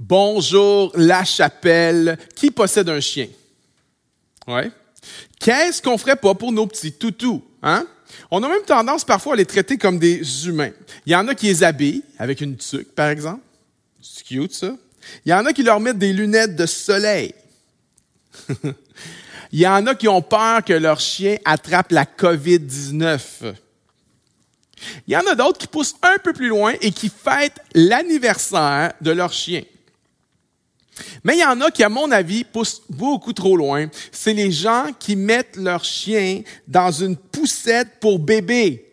Bonjour, la chapelle. Qui possède un chien? Ouais. Qu'est-ce qu'on ferait pas pour nos petits toutous, hein? On a même tendance parfois à les traiter comme des humains. Il y en a qui les habillent avec une tuque, par exemple. C'est cute, ça. Il y en a qui leur mettent des lunettes de soleil. Il y en a qui ont peur que leur chien attrape la COVID-19. Il y en a d'autres qui poussent un peu plus loin et qui fêtent l'anniversaire de leur chien. Mais il y en a qui, à mon avis, poussent beaucoup trop loin. C'est les gens qui mettent leur chien dans une poussette pour bébé.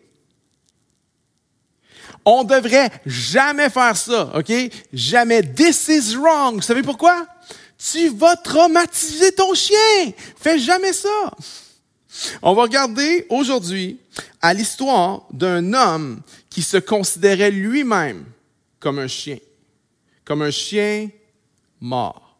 On devrait jamais faire ça, OK? Jamais. This is wrong. Vous savez pourquoi? Tu vas traumatiser ton chien. Fais jamais ça. On va regarder aujourd'hui à l'histoire d'un homme qui se considérait lui-même comme un chien mort.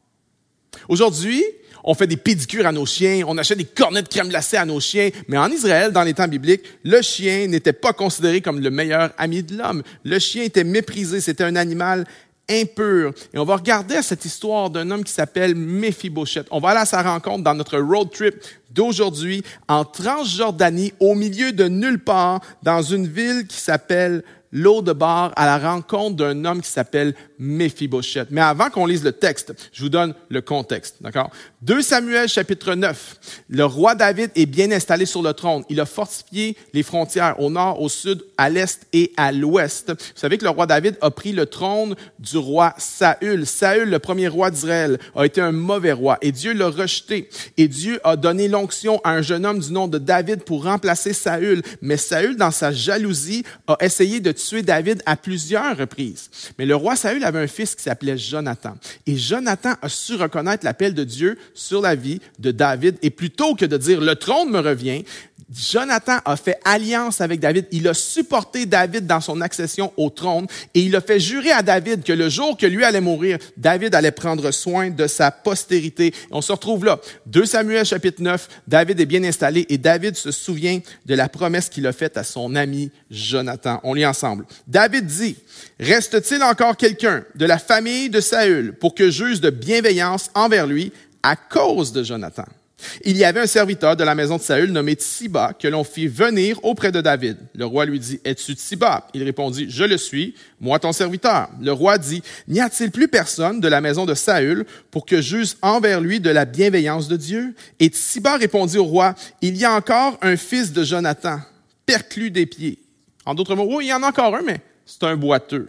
Aujourd'hui, on fait des pédicures à nos chiens, on achète des cornets de crème glacée à nos chiens, mais en Israël, dans les temps bibliques, le chien n'était pas considéré comme le meilleur ami de l'homme. Le chien était méprisé, c'était un animal impur. Et on va regarder cette histoire d'un homme qui s'appelle Méphibosheth. On va aller à sa rencontre dans notre road trip d'aujourd'hui en Transjordanie, au milieu de nulle part, dans une ville qui s'appelle Lo-debar, à la rencontre d'un homme qui s'appelle Méphibosheth. Mais avant qu'on lise le texte, je vous donne le contexte, d'accord? 2 Samuel, chapitre 9. Le roi David est bien installé sur le trône. Il a fortifié les frontières au nord, au sud, à l'est et à l'ouest. Vous savez que le roi David a pris le trône du roi Saül. Saül, le premier roi d'Israël, a été un mauvais roi et Dieu l'a rejeté. Et Dieu a donné l'onction à un jeune homme du nom de David pour remplacer Saül. Mais Saül, dans sa jalousie, a essayé de tuer David à plusieurs reprises. Mais le roi Saül avait un fils qui s'appelait Jonathan. Et Jonathan a su reconnaître l'appel de Dieu sur la vie de David. Et plutôt que de dire « le trône me revient », Jonathan a fait alliance avec David. Il a supporté David dans son accession au trône et il a fait jurer à David que le jour que lui allait mourir, David allait prendre soin de sa postérité. Et on se retrouve là. 2 Samuel chapitre 9, David est bien installé et David se souvient de la promesse qu'il a faite à son ami Jonathan. On lit ensemble. David dit, « Reste-t-il encore quelqu'un de la famille de Saül pour que j'use de bienveillance envers lui à cause de Jonathan? » Il y avait un serviteur de la maison de Saül nommé Tsiba que l'on fit venir auprès de David. Le roi lui dit, « Es-tu Tsiba? » Il répondit, « Je le suis, moi ton serviteur. » Le roi dit, « N'y a-t-il plus personne de la maison de Saül pour que j'use envers lui de la bienveillance de Dieu? » Et Tsiba répondit au roi, « Il y a encore un fils de Jonathan, perclus des pieds. » En d'autres mots, oui, il y en a encore un, mais c'est un boiteux.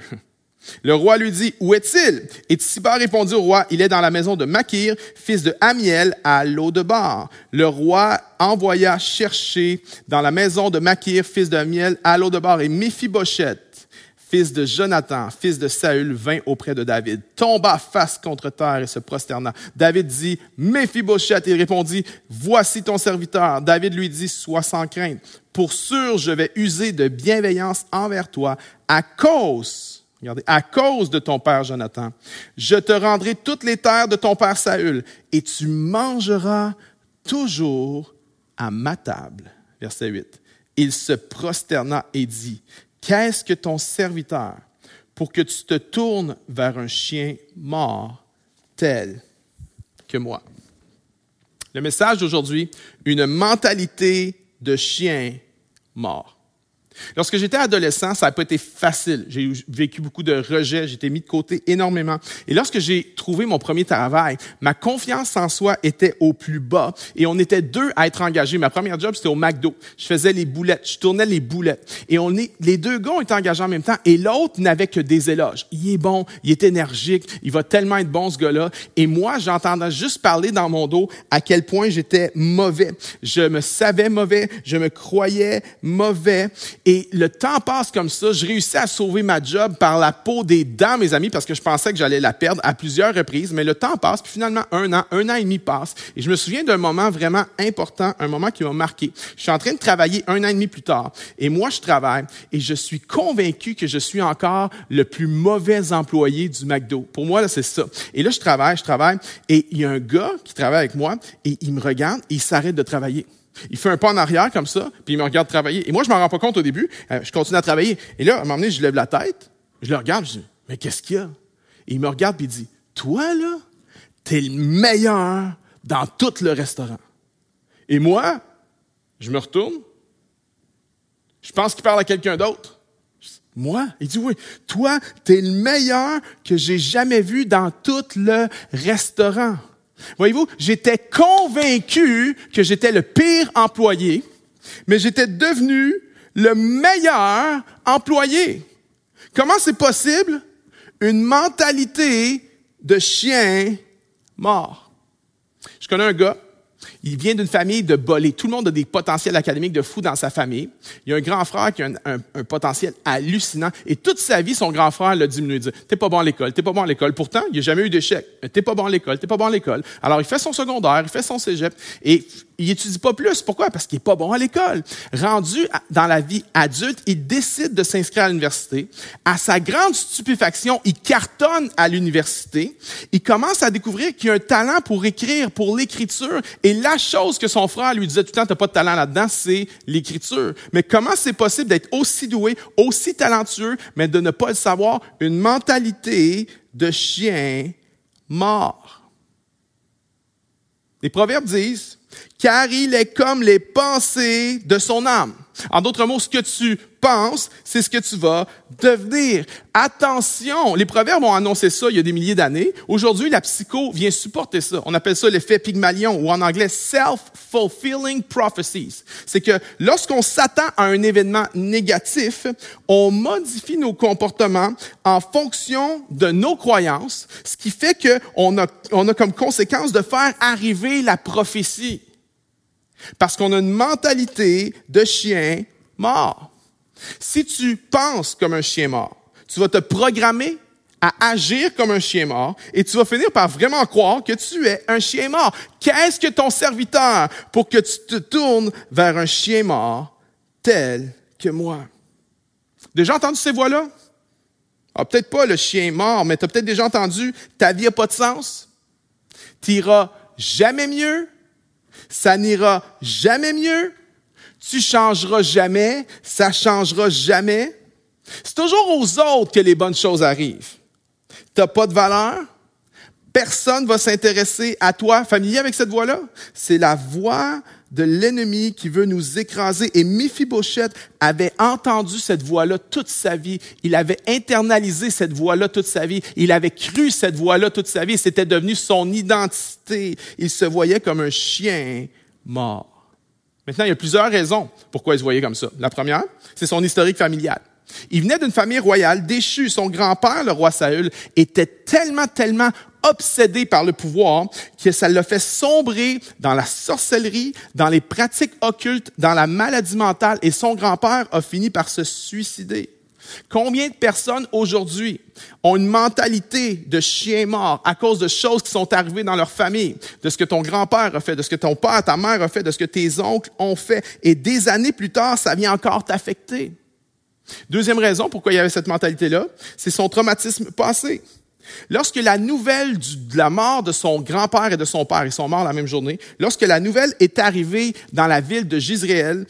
Le roi lui dit, « Où est-il? » Et Tsiba répondit au roi, « Il est dans la maison de Makir, fils de Amiel, à Lo-debar. » Le roi envoya chercher dans la maison de Makir, fils de Amiel, à Lo-debar. Et Méphibosheth, fils de Jonathan, fils de Saül, vint auprès de David, tomba face contre terre et se prosterna. David dit, « Méphibosheth. » Il répondit, « Voici ton serviteur. » David lui dit, « Sois sans crainte. Pour sûr, je vais user de bienveillance envers toi à cause de ton père Jonathan. Je te rendrai toutes les terres de ton père Saül et tu mangeras toujours à ma table. » Verset 8. Il se prosterna et dit, « Qu'est-ce que ton serviteur pour que tu te tournes vers un chien mort tel que moi? » Le message d'aujourd'hui, une mentalité de chien mort. Lorsque j'étais adolescent, ça n'a pas été facile. J'ai vécu beaucoup de rejets, j'ai été mis de côté énormément. Et lorsque j'ai trouvé mon premier travail, ma confiance en soi était au plus bas. Et on était 2 à être engagés. Ma première job, c'était au McDo. Je faisais les boulettes, je tournais les boulettes. Et les 2 gars ont été engagés en même temps. Et l'autre n'avait que des éloges. Il est bon, il est énergique, il va tellement être bon ce gars-là. Et moi, j'entendais juste parler dans mon dos à quel point j'étais mauvais. Je me savais mauvais, je me croyais mauvais. Et le temps passe comme ça. Je réussis à sauver ma job par la peau des dents, mes amis, parce que je pensais que j'allais la perdre à plusieurs reprises. Mais le temps passe, puis finalement, 1 an et demi passe. Et je me souviens d'un moment vraiment important, un moment qui m'a marqué. Je suis en train de travailler 1 an et demi plus tard. Et moi, je travaille et je suis convaincu que je suis encore le plus mauvais employé du McDo. Pour moi, là, c'est ça. Et là, je travaille. Et il y a un gars qui travaille avec moi et il me regarde et il s'arrête de travailler. Il fait un pas en arrière comme ça, puis il me regarde travailler. Et moi, je m'en rends pas compte au début. Je continue à travailler. Et là, à un moment donné, je lève la tête, je le regarde, je dis, « Mais qu'est-ce qu'il y a? » Et il me regarde, puis il dit, « toi, là, t'es le meilleur dans tout le restaurant. Et moi, je me retourne, je pense qu'il parle à quelqu'un d'autre. Moi? Il dit oui. Toi, t'es le meilleur que j'ai jamais vu dans tout le restaurant. Voyez-vous, j'étais convaincu que j'étais le pire employé, mais j'étais devenu le meilleur employé. Comment c'est possible? Une mentalité de chien mort. Je connais un gars. Il vient d'une famille de bolés. Tout le monde a des potentiels académiques de fou dans sa famille. Il y a un grand frère qui a un potentiel hallucinant. Et toute sa vie, son grand frère l'a diminué. Il dit, t'es pas bon à l'école, t'es pas bon à l'école. Pourtant, il n'a jamais eu d'échec. T'es pas bon à l'école, t'es pas bon à l'école. Alors, il fait son secondaire, il fait son cégep. Et il étudie pas plus. Pourquoi? Parce qu'il est pas bon à l'école. Rendu dans la vie adulte, il décide de s'inscrire à l'université. À sa grande stupéfaction, il cartonne à l'université. Il commence à découvrir qu'il a un talent pour écrire, pour l'écriture. Et la chose que son frère lui disait tout le temps, t'as pas de talent là-dedans, c'est l'écriture. Mais comment c'est possible d'être aussi doué, aussi talentueux, mais de ne pas le savoir? Une mentalité de chien mort. Les proverbes disent, car il est comme les pensées de son âme. En d'autres mots, ce que tu penses, c'est ce que tu vas devenir. Attention, les proverbes ont annoncé ça il y a des milliers d'années. Aujourd'hui, la psycho vient supporter ça. On appelle ça l'effet Pygmalion ou en anglais self-fulfilling prophecies. C'est que lorsqu'on s'attend à un événement négatif, on modifie nos comportements en fonction de nos croyances, ce qui fait qu'on a comme conséquence de faire arriver la prophétie. Parce qu'on a une mentalité de chien mort. Si tu penses comme un chien mort, tu vas te programmer à agir comme un chien mort et tu vas finir par vraiment croire que tu es un chien mort. Qu'est-ce que ton serviteur pour que tu te tournes vers un chien mort tel que moi? Déjà entendu ces voix-là? Ah, peut-être pas le chien mort, mais tu as peut-être déjà entendu « ta vie n'a pas de sens »,« t'iras jamais mieux », ça n'ira jamais mieux. Tu changeras jamais. Ça changera jamais. C'est toujours aux autres que les bonnes choses arrivent. Tu n'as pas de valeur. Personne ne va s'intéresser à toi. Familier avec cette voix-là? C'est la voix de l'ennemi qui veut nous écraser. Et Méphibosheth avait entendu cette voix-là toute sa vie. Il avait internalisé cette voix-là toute sa vie. Il avait cru cette voix-là toute sa vie. C'était devenu son identité. Il se voyait comme un chien mort. Maintenant, il y a plusieurs raisons pourquoi il se voyait comme ça. La première, c'est son historique familial. Il venait d'une famille royale déchue. Son grand-père, le roi Saül, était tellement obsédé par le pouvoir que ça l'a fait sombrer dans la sorcellerie, dans les pratiques occultes, dans la maladie mentale, et son grand-père a fini par se suicider. Combien de personnes aujourd'hui ont une mentalité de chien mort à cause de choses qui sont arrivées dans leur famille, de ce que ton grand-père a fait, de ce que ton père, ta mère a fait, de ce que tes oncles ont fait, et des années plus tard, ça vient encore t'affecter. Deuxième raison pourquoi il y avait cette mentalité-là, c'est son traumatisme passé. Lorsque la nouvelle de la mort de son grand-père et de son père, ils sont morts la même journée, lorsque la nouvelle est arrivée dans la ville de Jizréel,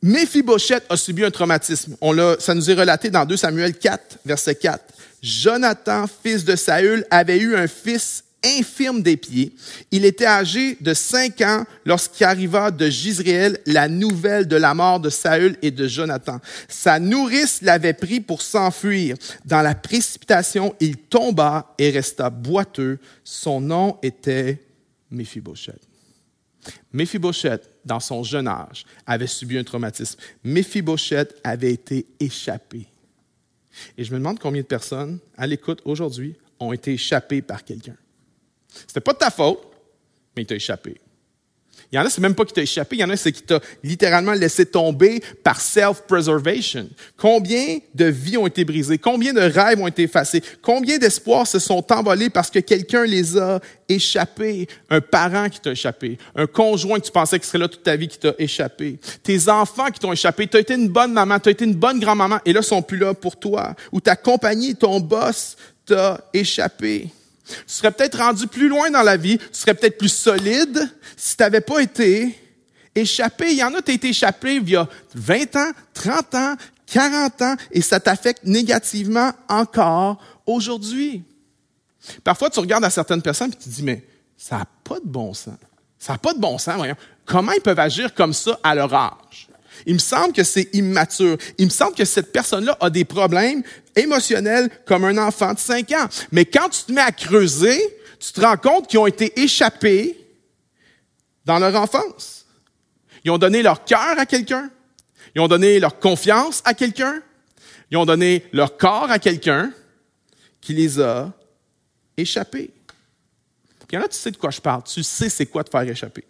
Méphibosheth a subi un traumatisme. Ça nous est relaté dans 2 Samuel 4, verset 4. Jonathan, fils de Saül, avait eu un fils infirme des pieds. Il était âgé de 5 ans lorsqu'arriva de Jizréel la nouvelle de la mort de Saül et de Jonathan. Sa nourrice l'avait pris pour s'enfuir. Dans la précipitation, il tomba et resta boiteux. Son nom était Méphibosheth. Méphibosheth, dans son jeune âge, avait subi un traumatisme. Méphibosheth avait été échappé. Et je me demande combien de personnes, à l'écoute aujourd'hui, ont été échappées par quelqu'un. C'était pas de ta faute, mais il t'a échappé. Il y en a, c'est même pas qu'il t'a échappé, il y en a, c'est qu'il t'a littéralement laissé tomber par self-preservation. Combien de vies ont été brisées? Combien de rêves ont été effacés? Combien d'espoirs se sont envolés parce que quelqu'un les a échappés? Un parent qui t'a échappé, un conjoint que tu pensais qu'il serait là toute ta vie qui t'a échappé, tes enfants qui t'ont échappé, tu as été une bonne maman, tu as été une bonne grand-maman et là, ils sont plus là pour toi. Ou ta compagnie, ton boss t'a échappé. Tu serais peut-être rendu plus loin dans la vie, tu serais peut-être plus solide si tu n'avais pas été échappé. Il y en a, tu as été échappé il y a 20 ans, 30 ans, 40 ans, et ça t'affecte négativement encore aujourd'hui. Parfois, tu regardes à certaines personnes et tu te dis, mais ça n'a pas de bon sens. Ça n'a pas de bon sens, voyons. Comment ils peuvent agir comme ça à leur âge? Il me semble que c'est immature. Il me semble que cette personne-là a des problèmes émotionnels comme un enfant de 5 ans. Mais quand tu te mets à creuser, tu te rends compte qu'ils ont été échappés dans leur enfance. Ils ont donné leur cœur à quelqu'un. Ils ont donné leur confiance à quelqu'un. Ils ont donné leur corps à quelqu'un qui les a échappés. Il y en a, tu sais de quoi je parle. Tu sais c'est quoi te faire échapper.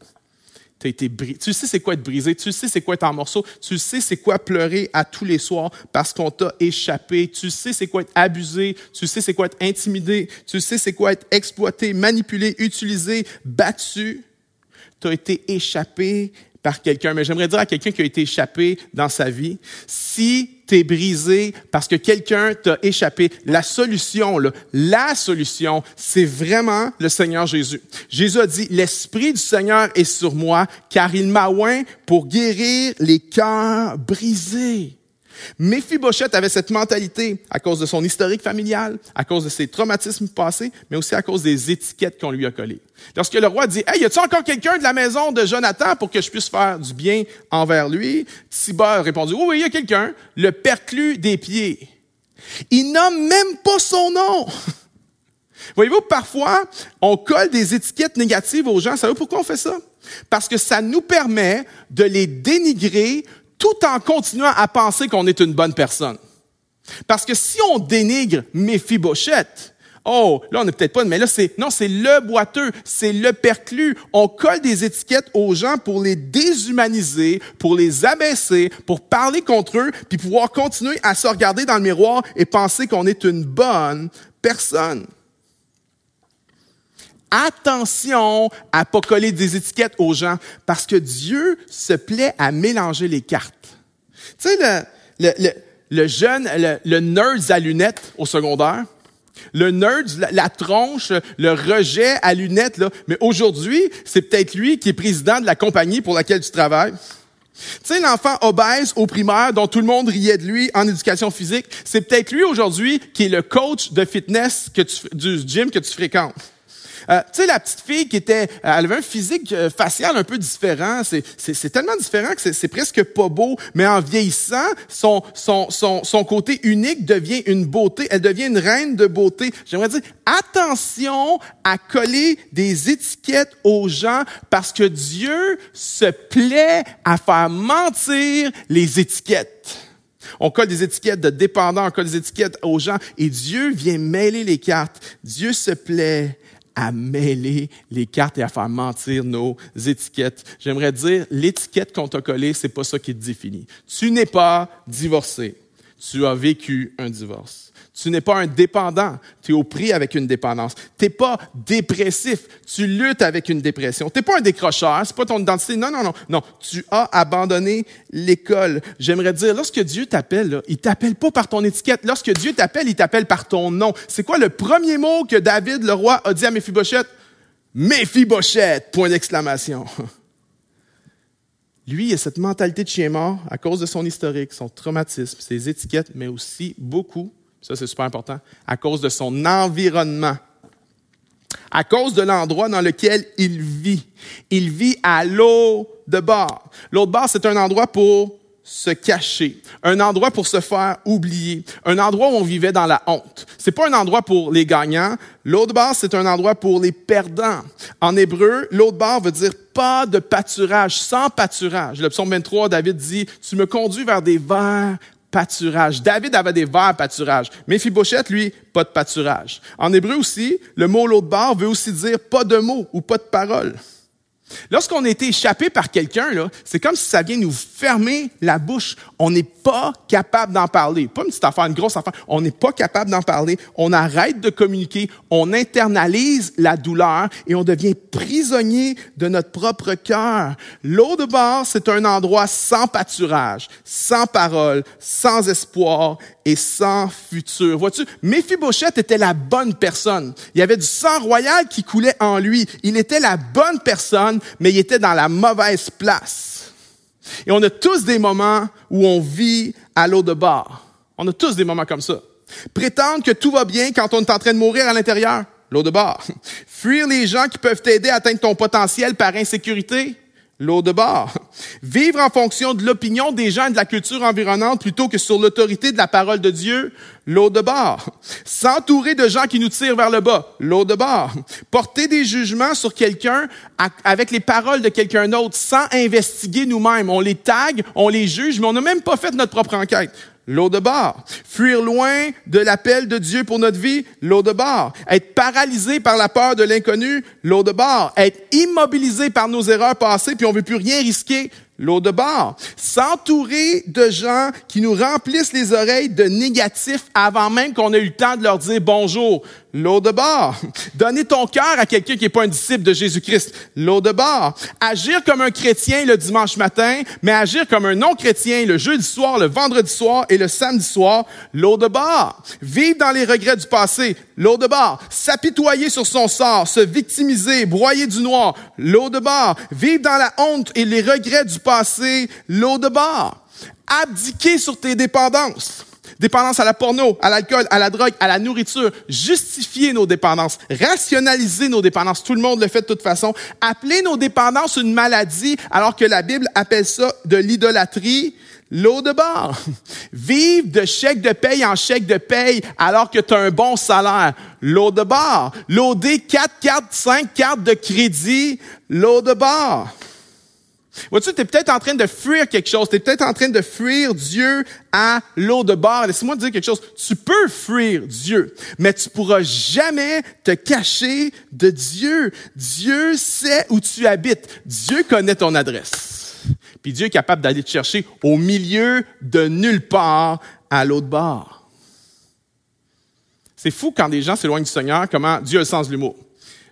Tu sais c'est quoi être brisé. Tu sais c'est quoi être en morceaux. Tu sais c'est quoi pleurer à tous les soirs parce qu'on t'a échappé. Tu sais c'est quoi être abusé. Tu sais c'est quoi être intimidé. Tu sais c'est quoi être exploité, manipulé, utilisé, battu. Tu as été échappé par quelqu'un. Mais j'aimerais dire à quelqu'un qui a été échappé dans sa vie, si tu es brisé parce que quelqu'un t'a échappé, la solution, c'est vraiment le Seigneur Jésus. Jésus a dit, « L'Esprit du Seigneur est sur moi, car il m'a oint pour guérir les cœurs brisés. » Méphibosheth avait cette mentalité à cause de son historique familial, à cause de ses traumatismes passés, mais aussi à cause des étiquettes qu'on lui a collées. Lorsque le roi dit « Hey, y a-t-il encore quelqu'un de la maison de Jonathan pour que je puisse faire du bien envers lui? » Siba a répondu « Oui, il y a quelqu'un, le perclus des pieds. » Il nomme même pas son nom. Voyez-vous, parfois, on colle des étiquettes négatives aux gens. Savez-vous pourquoi on fait ça? Parce que ça nous permet de les dénigrer tout en continuant à penser qu'on est une bonne personne. Parce que si on dénigre Méphibosheth, oh, là, on n'est peut-être pas, mais là, c'est le boiteux, c'est le perclus. On colle des étiquettes aux gens pour les déshumaniser, pour les abaisser, pour parler contre eux, puis pouvoir continuer à se regarder dans le miroir et penser qu'on est une bonne personne. Attention à pas coller des étiquettes aux gens, parce que Dieu se plaît à mélanger les cartes. Tu sais, le jeune, le nerd à lunettes au secondaire, le nerd, la tronche, le rejet à lunettes, là. Mais aujourd'hui, c'est peut-être lui qui est président de la compagnie pour laquelle tu travailles. Tu sais, l'enfant obèse au primaire dont tout le monde riait de lui en éducation physique, c'est peut-être lui aujourd'hui qui est le coach de fitness du gym que tu fréquentes. Tu sais, la petite fille elle avait un physique facial un peu différent. C'est tellement différent que c'est presque pas beau. Mais en vieillissant, son côté unique devient une beauté. Elle devient une reine de beauté. J'aimerais dire, attention à coller des étiquettes aux gens parce que Dieu se plaît à faire mentir les étiquettes. On colle des étiquettes de dépendants, on colle des étiquettes aux gens et Dieu vient mêler les cartes. Dieu se plaît à mêler les cartes et à faire mentir nos étiquettes. J'aimerais dire, l'étiquette qu'on t'a collée, c'est pas ça qui te définit. Tu n'es pas divorcé. Tu as vécu un divorce. Tu n'es pas un dépendant. Tu es au prix avec une dépendance. Tu n'es pas dépressif. Tu luttes avec une dépression. Tu n'es pas un décrocheur. C'est pas ton identité. Non. Tu as abandonné l'école. J'aimerais dire, lorsque Dieu t'appelle, là, il t'appelle pas par ton étiquette. Lorsque Dieu t'appelle, il t'appelle par ton nom. C'est quoi le premier mot que David, le roi, a dit à Méphibosheth? Méphibosheth! Point d'exclamation. Lui, il a cette mentalité de chien mort à cause de son historique, son traumatisme, ses étiquettes, mais aussi beaucoup, ça c'est super important, à cause de son environnement, à cause de l'endroit dans lequel il vit. Il vit à l'eau de bar. L'autre bar, c'est un endroit pour se cacher, un endroit pour se faire oublier, un endroit où on vivait dans la honte. C'est pas un endroit pour les gagnants. L'autre bar, c'est un endroit pour les perdants. En hébreu, l'autre bar veut dire pas de pâturage, sans pâturage. Le psaume 23, David dit, tu me conduis vers des verts pâturages. David avait des verts pâturages. Méphibosheth, lui, pas de pâturage. En hébreu aussi, le mot l'autre bar veut aussi dire pas de mots ou pas de paroles. Lorsqu'on a été échappé par quelqu'un, là, c'est comme si ça vient nous fermer la bouche. On n'est pas capable d'en parler. Pas une petite affaire, une grosse affaire. On n'est pas capable d'en parler. On arrête de communiquer. On internalise la douleur et on devient prisonnier de notre propre cœur. L'eau de bar, c'est un endroit sans pâturage, sans parole, sans espoir et sans futur. Vois-tu, Méphibosheth était la bonne personne. Il y avait du sang royal qui coulait en lui. Il était la bonne personne, mais il était dans la mauvaise place. Et on a tous des moments où on vit à l'eau de bar. On a tous des moments comme ça. Prétendre que tout va bien quand on est en train de mourir à l'intérieur. l'autre de bord. Fuir les gens qui peuvent t'aider à atteindre ton potentiel par insécurité, l'autre de bord. Vivre en fonction de l'opinion des gens et de la culture environnante plutôt que sur l'autorité de la parole de Dieu, l'autre de bord. S'entourer de gens qui nous tirent vers le bas, l'autre de bord. Porter des jugements sur quelqu'un avec les paroles de quelqu'un d'autre sans investiguer nous-mêmes. On les tague, on les juge, mais on n'a même pas fait notre propre enquête. L'autre de bord. Fuir loin de l'appel de Dieu pour notre vie, l'autre de bord. Être paralysé par la peur de l'inconnu, l'autre de bord. Être immobilisé par nos erreurs passées, puis on veut plus rien risquer, l'autre de bord. S'entourer de gens qui nous remplissent les oreilles de négatifs avant même qu'on ait eu le temps de leur dire bonjour, l'autre de bord. Donner ton cœur à quelqu'un qui n'est pas un disciple de Jésus-Christ, l'autre de bord. Agir comme un chrétien le dimanche matin, mais agir comme un non-chrétien le jeudi soir, le vendredi soir et le samedi soir, l'autre de bord. Vivre dans les regrets du passé, l'autre de bord. S'apitoyer sur son sort, se victimiser, broyer du noir, l'autre de bord. Vivre dans la honte et les regrets du passé, l'autre de bord. Abdiquer sur tes dépendances. Dépendance à la porno, à l'alcool, à la drogue, à la nourriture. Justifier nos dépendances. Rationaliser nos dépendances. Tout le monde le fait de toute façon. Appeler nos dépendances une maladie alors que la Bible appelle ça de l'idolâtrie. L'autre de bord. Vivre de chèque de paye en chèque de paye alors que tu as un bon salaire. L'autre de bord. Loader 4 cartes, 5 cartes de crédit. L'autre de bord. Vois-tu, tu es peut-être en train de fuir quelque chose. Tu es peut-être en train de fuir Dieu à l'autre de bord. Laisse-moi te dire quelque chose. Tu peux fuir Dieu, mais tu pourras jamais te cacher de Dieu. Dieu sait où tu habites. Dieu connaît ton adresse. Puis Dieu est capable d'aller te chercher au milieu de nulle part à l'autre bord. C'est fou quand des gens s'éloignent du Seigneur, comment Dieu a le sens de l'humour.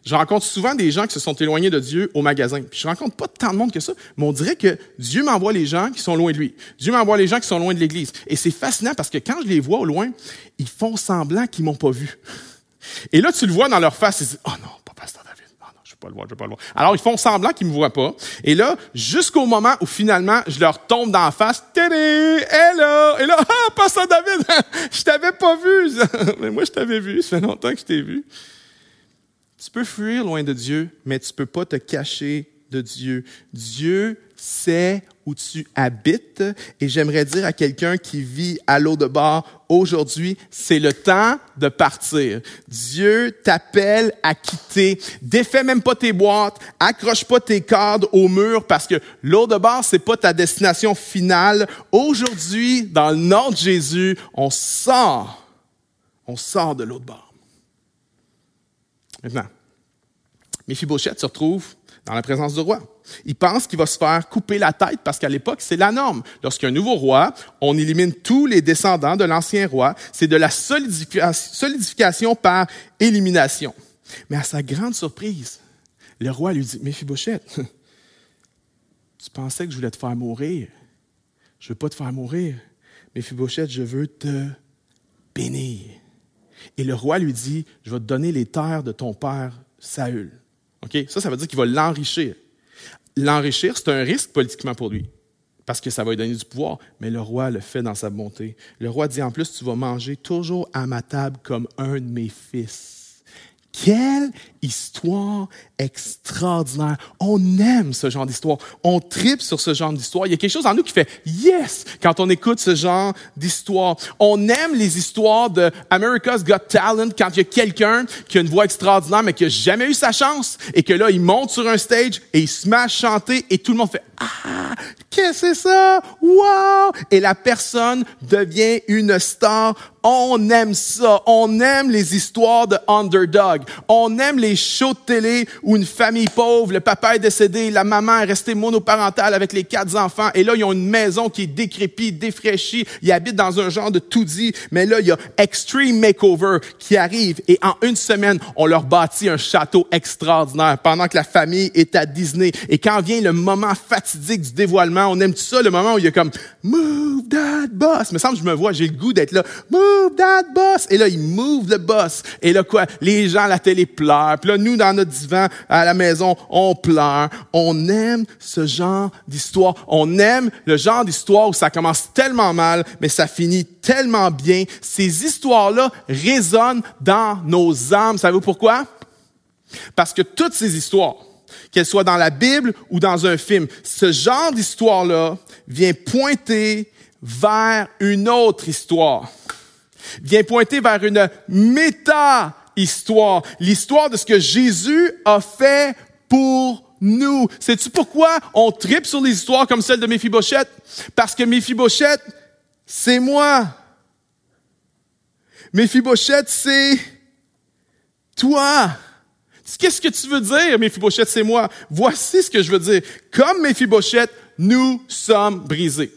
Je rencontre souvent des gens qui se sont éloignés de Dieu au magasin. Puis je rencontre pas tant de monde que ça, mais on dirait que Dieu m'envoie les gens qui sont loin de lui. Dieu m'envoie les gens qui sont loin de l'Église. Et c'est fascinant parce que quand je les vois au loin, ils font semblant qu'ils m'ont pas vu. Et là, tu le vois dans leur face, ils disent « Oh non, pas Pasteur David. Non, non, je vais pas le voir. » Alors, ils font semblant qu'ils me voient pas. Et là, jusqu'au moment où finalement, je leur tombe dans la face, « Tédé, hello! » Et là, « Ah, Pasteur David, je t'avais pas vu. » Mais moi, je t'avais vu. Ça fait longtemps que je t'ai vu. Tu peux fuir loin de Dieu, mais tu peux pas te cacher de Dieu. Dieu sait où tu habites. Et j'aimerais dire à quelqu'un qui vit à l'autre de bord, aujourd'hui, c'est le temps de partir. Dieu t'appelle à quitter. Défais même pas tes boîtes. Accroche pas tes cadres au mur parce que l'autre de bord, c'est pas ta destination finale. Aujourd'hui, dans le nom de Jésus, on sort de l'autre bord. Maintenant, Méphibosheth se retrouve dans la présence du roi. Il pense qu'il va se faire couper la tête parce qu'à l'époque, c'est la norme. Lorsqu'il y a un nouveau roi, on élimine tous les descendants de l'ancien roi. C'est de la solidification par élimination. Mais à sa grande surprise, le roi lui dit, « Méphibosheth, tu pensais que je voulais te faire mourir. Je ne veux pas te faire mourir. Méphibosheth, je veux te bénir. » Et le roi lui dit, « Je vais te donner les terres de ton père Saül. » Okay? Ça veut dire qu'il va l'enrichir. L'enrichir, c'est un risque politiquement pour lui, parce que ça va lui donner du pouvoir, mais le roi le fait dans sa bonté. Le roi dit, en plus, tu vas manger toujours à ma table comme un de mes fils. Quelle histoire extraordinaire. On aime ce genre d'histoire. On tripe sur ce genre d'histoire. Il y a quelque chose en nous qui fait « yes » quand on écoute ce genre d'histoire. On aime les histoires de America's Got Talent quand il y a quelqu'un qui a une voix extraordinaire mais qui n'a jamais eu sa chance et que là, il monte sur un stage et il se met à chanter et tout le monde fait « ah, qu'est-ce que c'est ça? Wow! » Et la personne devient une star. On aime ça. On aime les histoires de underdog. On aime les shows de télé où une famille pauvre, le papa est décédé, la maman est restée monoparentale avec les 4 enfants. Et là, ils ont une maison qui est décrépite, défraîchie. Ils habitent dans un genre de tout-dit. Mais là, il y a Extreme Makeover qui arrive. Et en une semaine, on leur bâtit un château extraordinaire pendant que la famille est à Disney. Et quand vient le moment fatidique du dévoilement, on aime tout ça, le moment où il y a comme « Move that boss ». Il me semble que je me vois, j'ai le goût d'être là « Move that boss ». Et là, il move le boss. Et là, quoi? Les gens à la télé pleurent. Puis là, nous, dans notre divan, à la maison, on pleure. On aime ce genre d'histoire. On aime le genre d'histoire où ça commence tellement mal, mais ça finit tellement bien. Ces histoires-là résonnent dans nos âmes. Savez-vous pourquoi? Parce que toutes ces histoires, qu'elles soient dans la Bible ou dans un film, ce genre d'histoire-là vient pointer vers une autre histoire. Vient pointer vers une méta-histoire. L'histoire de ce que Jésus a fait pour nous. Sais-tu pourquoi on tripe sur les histoires comme celle de Méphibosheth? Parce que Méphibosheth, c'est moi. Méphibosheth, c'est toi. Qu'est-ce que tu veux dire, Méphibosheth, c'est moi? Voici ce que je veux dire. Comme Méphibosheth, nous sommes brisés.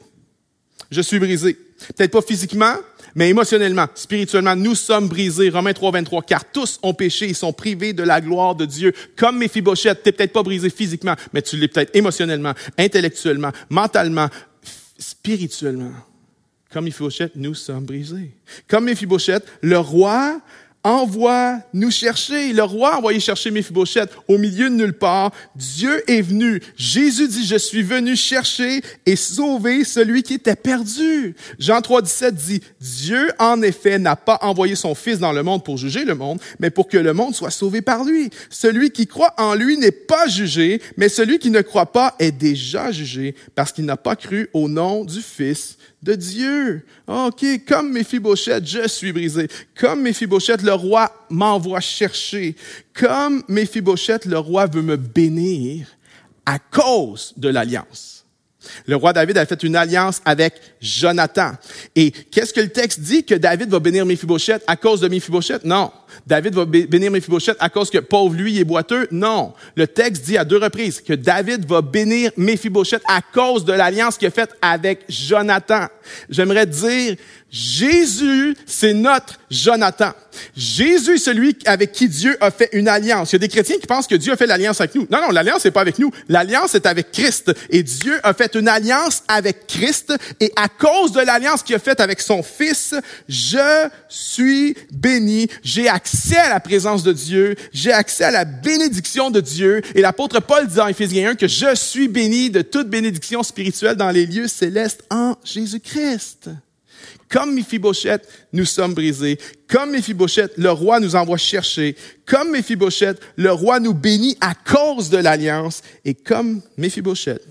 Je suis brisé. Peut-être pas physiquement, mais émotionnellement, spirituellement, nous sommes brisés. Romains 3, 23. Car tous ont péché et sont privés de la gloire de Dieu. Comme Méphibosheth, t'es peut-être pas brisé physiquement, mais tu l'es peut-être émotionnellement, intellectuellement, mentalement, spirituellement. Comme Méphibosheth, nous sommes brisés. Comme Méphibosheth, le roi envoie nous chercher. Le roi a envoyé chercher Méphibosheth au milieu de nulle part. Dieu est venu. Jésus dit, je suis venu chercher et sauver celui qui était perdu. Jean 3, 17 dit, Dieu, en effet, n'a pas envoyé son Fils dans le monde pour juger le monde, mais pour que le monde soit sauvé par lui. Celui qui croit en lui n'est pas jugé, mais celui qui ne croit pas est déjà jugé parce qu'il n'a pas cru au nom du Fils de Dieu. OK, comme Méphibosheth, je suis brisé. Comme Méphibosheth, le roi m'envoie chercher. Comme Méphibosheth, le roi veut me bénir à cause de l'alliance. Le roi David a fait une alliance avec Jonathan. Et qu'est-ce que le texte dit? Que David va bénir Méphibosheth à cause de Méphibosheth? Non. David va bénir Méphibosheth à cause que, pauvre lui, il est boiteux? Non. Le texte dit à 2 reprises que David va bénir Méphibosheth à cause de l'alliance qu'il a faite avec Jonathan. J'aimerais dire, Jésus, c'est notre Jonathan. Jésus est celui avec qui Dieu a fait une alliance. Il y a des chrétiens qui pensent que Dieu a fait l'alliance avec nous. Non, non, l'alliance n'est pas avec nous. L'alliance est avec Christ. Et Dieu a fait une alliance avec Christ. Et à cause de l'alliance qu'il a faite avec son Fils, je suis béni. J'ai accès à la présence de Dieu. J'ai accès à la bénédiction de Dieu. Et l'apôtre Paul dit en Éphésiens 1 que je suis béni de toute bénédiction spirituelle dans les lieux célestes en Jésus-Christ. Comme Méphibosheth, nous sommes brisés. Comme Méphibosheth, le roi nous envoie chercher. Comme Méphibosheth, le roi nous bénit à cause de l'alliance. Et comme Méphibosheth,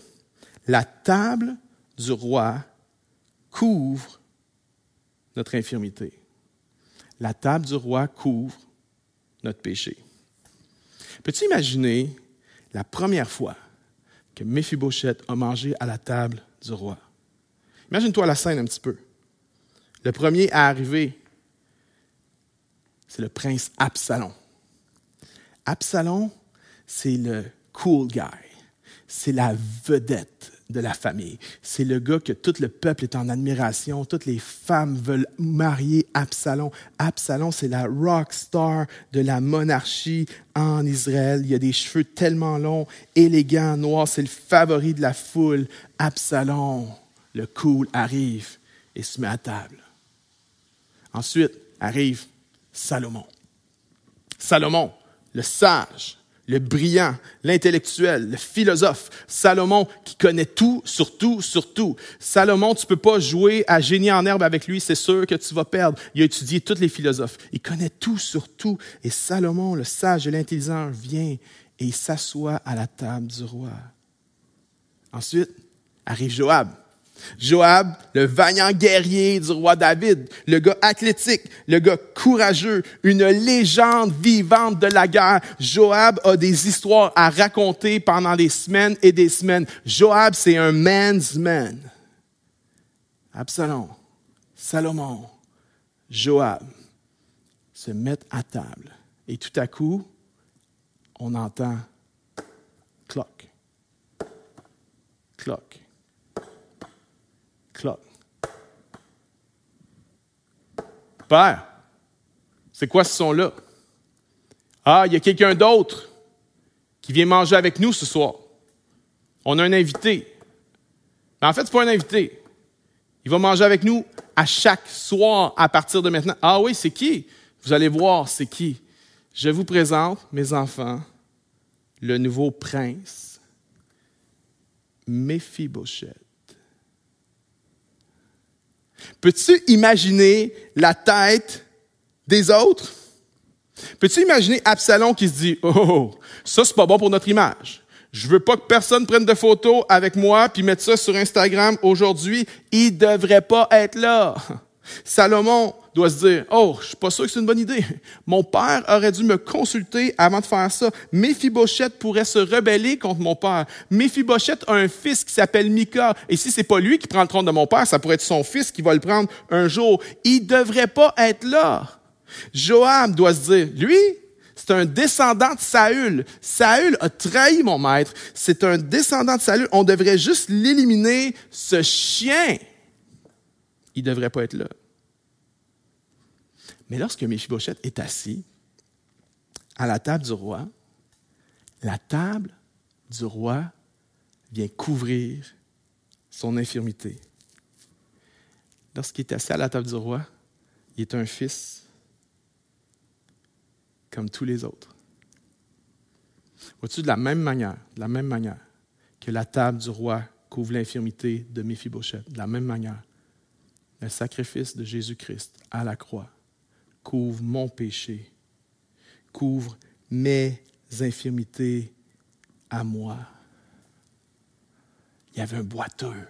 la table du roi couvre notre infirmité. La table du roi couvre notre péché. Peux-tu imaginer la première fois que Méphibosheth a mangé à la table du roi? Imagine-toi la scène un petit peu. Le premier à arriver, c'est le prince Absalom. Absalom, c'est le cool guy. C'est la vedette de la famille. C'est le gars que tout le peuple est en admiration. Toutes les femmes veulent marier Absalom. Absalom, c'est la rock star de la monarchie en Israël. Il a des cheveux tellement longs, élégants, noirs. C'est le favori de la foule. Absalom, le cool, arrive et se met à table. Ensuite arrive Salomon. Salomon, le sage, le brillant, l'intellectuel, le philosophe. Salomon qui connaît tout sur tout, sur tout. Salomon, tu ne peux pas jouer à génie en herbe avec lui, c'est sûr que tu vas perdre. Il a étudié tous les philosophes. Il connaît tout sur tout. Et Salomon, le sage et l'intelligent, vient et il s'assoit à la table du roi. Ensuite arrive Joab. Joab, le vaillant guerrier du roi David, le gars athlétique, le gars courageux, une légende vivante de la guerre. Joab a des histoires à raconter pendant des semaines et des semaines. Joab, c'est un man's man. Absalom, Salomon, Joab se mettent à table. Et tout à coup, on entend cloc, cloc. Cloc. Père, c'est quoi ce son-là? Ah, il y a quelqu'un d'autre qui vient manger avec nous ce soir. On a un invité. Mais en fait, c'est pas un invité. Il va manger avec nous à chaque soir à partir de maintenant. Ah oui, c'est qui? Vous allez voir, c'est qui? Je vous présente, mes enfants, le nouveau prince, Méphibosheth. Peux-tu imaginer la tête des autres? Peux-tu imaginer Absalom qui se dit « Oh, ça c'est pas bon pour notre image. Je veux pas que personne prenne de photos avec moi puis mette ça sur Instagram aujourd'hui. Il devrait pas être là. » Salomon doit se dire « Oh, je suis pas sûr que c'est une bonne idée. Mon père aurait dû me consulter avant de faire ça. Méphibosheth pourrait se rebeller contre mon père. Méphibosheth a un fils qui s'appelle Mika. Et si c'est pas lui qui prend le trône de mon père, ça pourrait être son fils qui va le prendre un jour. Il devrait pas être là. » Joab doit se dire, lui, c'est un descendant de Saül. Saül a trahi mon maître. C'est un descendant de Saül. On devrait juste l'éliminer, ce chien. Il ne devrait pas être là. Mais lorsque Méphibosheth est assis à la table du roi, la table du roi vient couvrir son infirmité. Lorsqu'il est assis à la table du roi, il est un fils comme tous les autres. Vois-tu, de la même manière que la table du roi couvre l'infirmité de Méphibosheth, de la même manière, le sacrifice de Jésus-Christ à la croix couvre mon péché, couvre mes infirmités à moi. Il y avait un boiteux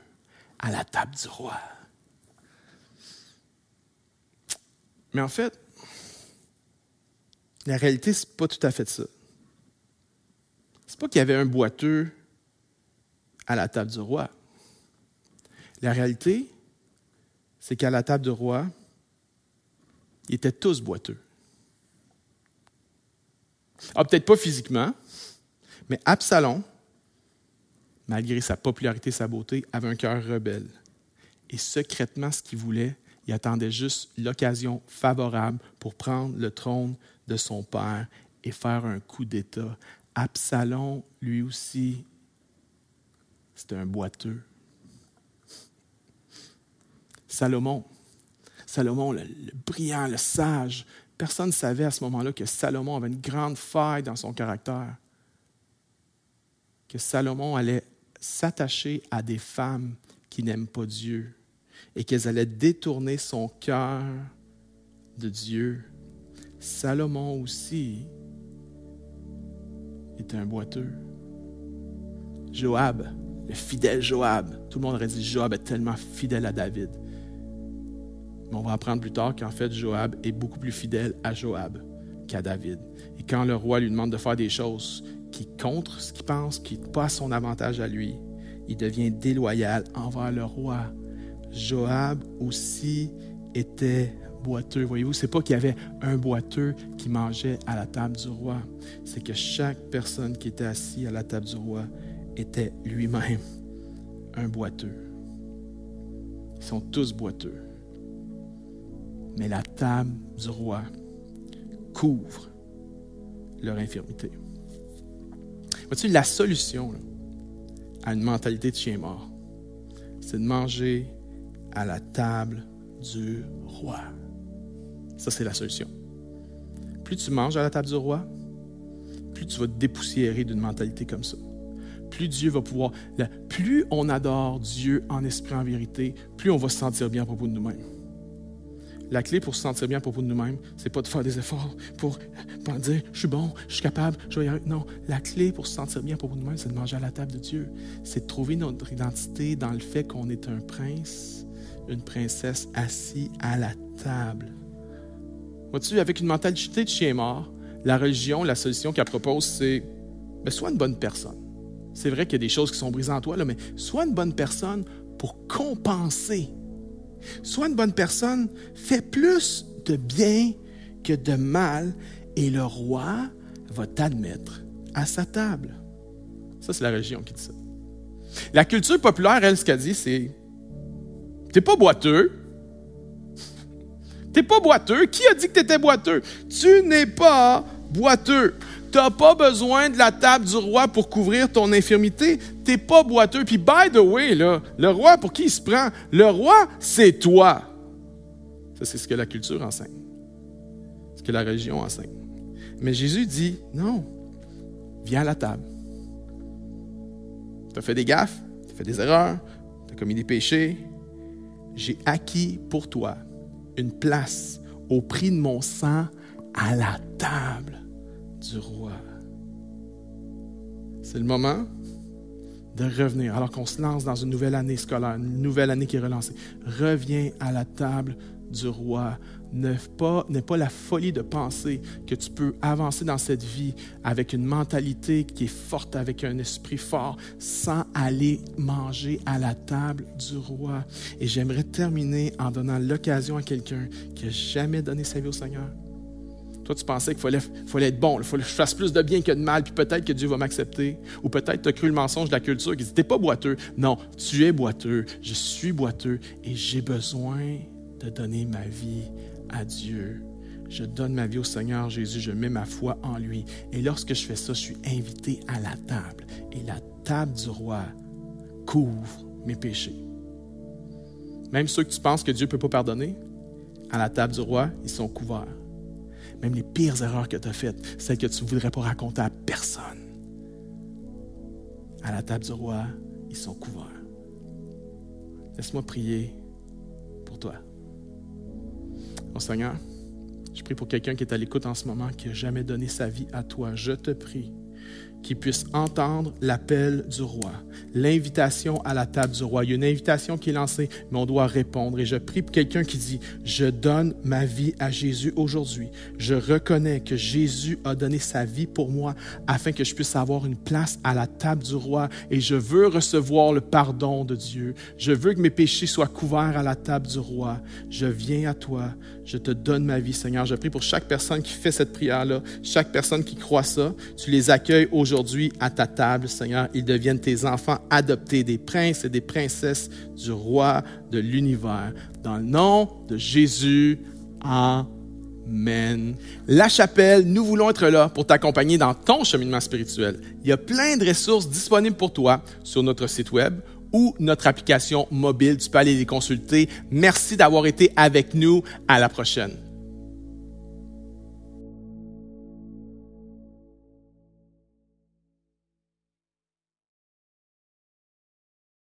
à la table du roi. Mais en fait, la réalité, ce n'est pas tout à fait ça. C'est pas qu'il y avait un boiteux à la table du roi. La réalité, c'est qu'à la table du roi, ils étaient tous boiteux. Ah, peut-être pas physiquement, mais Absalom, malgré sa popularité et sa beauté, avait un cœur rebelle. Et secrètement, ce qu'il voulait, il attendait juste l'occasion favorable pour prendre le trône de son père et faire un coup d'État. Absalom, lui aussi, c'était un boiteux. Salomon, le brillant, le sage, personne ne savait à ce moment-là que Salomon avait une grande faille dans son caractère. Que Salomon allait s'attacher à des femmes qui n'aiment pas Dieu et qu'elles allaient détourner son cœur de Dieu. Salomon aussi était un boiteux. Joab, le fidèle Joab. Tout le monde aurait dit Joab est tellement fidèle à David. Mais on va apprendre plus tard qu'en fait, Joab est beaucoup plus fidèle à Joab qu'à David. Et quand le roi lui demande de faire des choses qui contre ce qu'il pense, qui n'est pas à son avantage à lui, il devient déloyal envers le roi. Joab aussi était boiteux. Voyez-vous, c'est pas qu'il y avait un boiteux qui mangeait à la table du roi. C'est que chaque personne qui était assise à la table du roi était lui-même un boiteux. Ils sont tous boiteux. Mais la table du roi couvre leur infirmité. Vois-tu, la solution là, à une mentalité de chien mort, c'est de manger à la table du roi. Ça, c'est la solution. Plus tu manges à la table du roi, plus tu vas te dépoussiérer d'une mentalité comme ça. Plus Dieu va pouvoir... Plus on adore Dieu en esprit, en vérité, plus on va se sentir bien à propos de nous-mêmes. La clé pour se sentir bien à propos de nous-mêmes, c'est pas de faire des efforts pour dire « je suis bon, je suis capable, je vais y arriver ». Non, la clé pour se sentir bien à propos de nous-mêmes, c'est de manger à la table de Dieu. C'est de trouver notre identité dans le fait qu'on est un prince, une princesse assis à la table. Vois-tu, avec une mentalité de chien mort, la religion, la solution qu'elle propose, c'est sois une bonne personne. C'est vrai qu'il y a des choses qui sont brisées en toi, là, mais sois une bonne personne pour compenser. Sois une bonne personne, fais plus de bien que de mal, et le roi va t'admettre à sa table. Ça, c'est la religion qui dit ça. La culture populaire, elle, ce qu'elle dit, c'est « T'es pas boiteux. T'es pas boiteux. Qui a dit que t'étais boiteux? Tu n'es pas boiteux. T'as pas besoin de la table du roi pour couvrir ton infirmité. T'es pas boiteux. Puis, by the way, là, le roi, pour qui il se prend? Le roi, c'est toi. » Ça, c'est ce que la culture enseigne. Ce que la religion enseigne. Mais Jésus dit, non, viens à la table. Tu as fait des gaffes, tu as fait des erreurs, tu as commis des péchés. J'ai acquis pour toi une place au prix de mon sang à la table du roi. C'est le moment de revenir, alors qu'on se lance dans une nouvelle année scolaire, une nouvelle année qui est relancée. Reviens à la table du roi. N'aie pas la folie de penser que tu peux avancer dans cette vie avec une mentalité qui est forte, avec un esprit fort, sans aller manger à la table du roi. Et j'aimerais terminer en donnant l'occasion à quelqu'un qui n'a jamais donné sa vie au Seigneur. Toi, tu pensais qu'il fallait être bon, il fallait que je fasse plus de bien que de mal, puis peut-être que Dieu va m'accepter. Ou peut-être tu as cru le mensonge de la culture qui dit « T'es pas boiteux ». Non, tu es boiteux, je suis boiteux et j'ai besoin de donner ma vie à Dieu. Je donne ma vie au Seigneur Jésus, je mets ma foi en lui. Et lorsque je fais ça, je suis invité à la table. Et la table du roi couvre mes péchés. Même ceux que tu penses que Dieu ne peut pas pardonner, à la table du roi, ils sont couverts. Même les pires erreurs que tu as faites, celles que tu ne voudrais pas raconter à personne, à la table du roi, ils sont couverts. Laisse-moi prier pour toi. Oh Seigneur, je prie pour quelqu'un qui est à l'écoute en ce moment, qui n'a jamais donné sa vie à toi. Je te prie qu'il puisse entendre l'appel du roi, l'invitation à la table du roi. Il y a une invitation qui est lancée, mais on doit répondre. Et je prie pour quelqu'un qui dit « Je donne ma vie à Jésus aujourd'hui. Je reconnais que Jésus a donné sa vie pour moi afin que je puisse avoir une place à la table du roi. Et je veux recevoir le pardon de Dieu. Je veux que mes péchés soient couverts à la table du roi. Je viens à toi. Je te donne ma vie, Seigneur. » Je prie pour chaque personne qui fait cette prière-là, chaque personne qui croit ça. Tu les accueilles aujourd'hui à ta table, Seigneur. Ils deviennent tes enfants adoptés, des princes et des princesses du roi de l'univers. Dans le nom de Jésus, amen. La Chapelle, nous voulons être là pour t'accompagner dans ton cheminement spirituel. Il y a plein de ressources disponibles pour toi sur notre site web ou notre application mobile. Tu peux aller les consulter. Merci d'avoir été avec nous. À la prochaine.